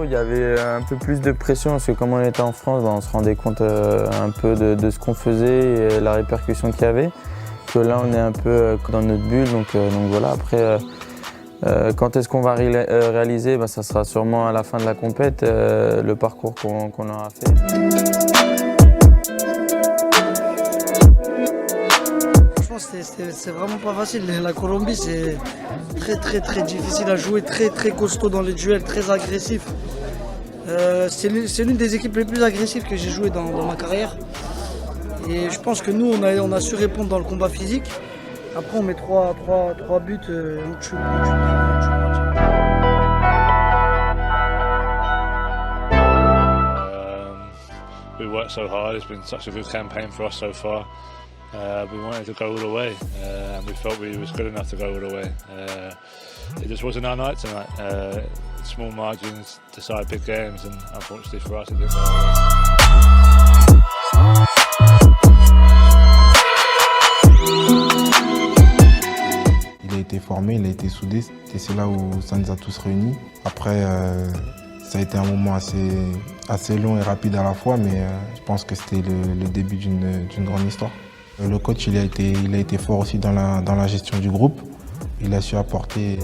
il y avait un peu plus de pression parce que comme on était en France, on se rendait compte un peu de ce qu'on faisait et la répercussion qu'il y avait. Que là, on est un peu dans notre bulle, donc voilà. Après, quand est-ce qu'on va réaliser, ça sera sûrement à la fin de la compète, le parcours qu'on aura fait. C'est vraiment pas facile. La Colombie, c'est très difficile à jouer, très costaud dans les duels, très agressif. C'est l'une des équipes les plus agressives que j'ai joué dans ma carrière. Et je pense que nous, on a su répondre dans le combat physique. Après, on met trois buts, on tue. We worked so hard. It's been such a good campaign for us so far. We wanted to go all the way, and we felt we was good enough to go all the way. It just wasn't our night tonight. Small margins decide big games, and unfortunately for us, it didn't. Il a été formé, il a été soudé, et c'est là où ça nous a tous réunis. Après, ça a été un moment assez long et rapide à la fois, mais je pense que c'était le début d'une grande histoire. Le coach, il a été fort aussi dans la gestion du groupe. Il a su apporter.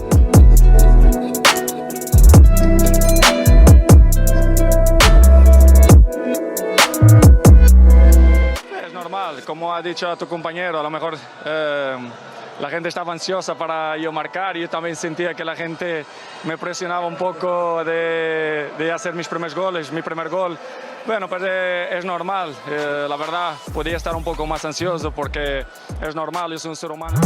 Es normal, como ha dicho tu compañero, a lo mejor la gente estaba ansiosa para yo marcar y yo también sentía que la gente me presionaba un poco de hacer mis primeros goles, mi primer gol. Bueno, pues es normal, la verdad, podía estar un poco más ansioso porque es normal, yo soy un ser humano.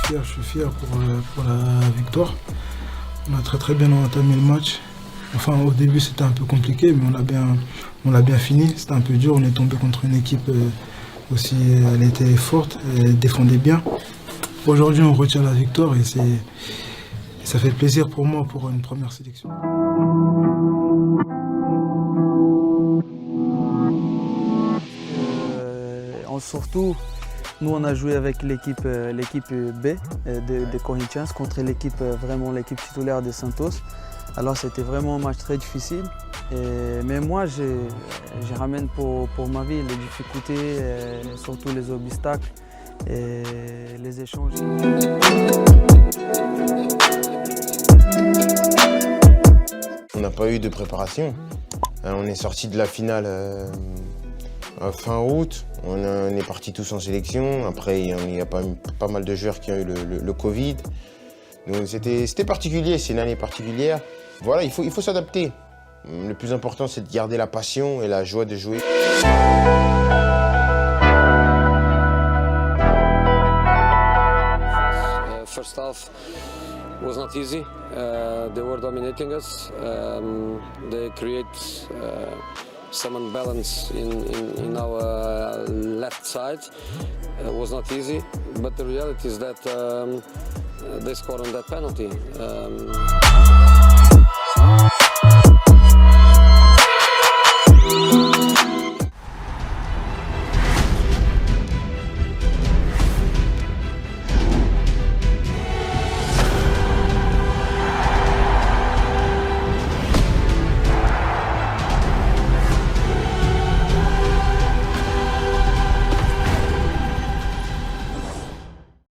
Je suis fier pour la victoire. On a très bien entamé le match. Enfin, au début, c'était un peu compliqué, mais on l'a bien fini. C'était un peu dur, on est tombé contre une équipe aussi, elle était forte, elle défendait bien. Aujourd'hui, on retient la victoire et ça fait plaisir pour moi pour une première sélection. Surtout, nous on a joué avec l'équipe B de Corinthians contre l'équipe titulaire de Santos. Alors c'était vraiment un match très difficile. Mais moi, je ramène pour ma vie les difficultés, surtout les obstacles et les échanges. On n'a pas eu de préparation. On est sorti de la finale fin août. On est partis tous en sélection. Après, il y a pas mal de joueurs qui ont eu le Covid. Donc c'était particulier, c'est une année particulière. Voilà, il faut s'adapter. Le plus important, c'est de garder la passion et la joie de jouer. First half was not easy. They were dominating us. They create some unbalance in our left side. It was not easy, but the reality is that they scored on that penalty.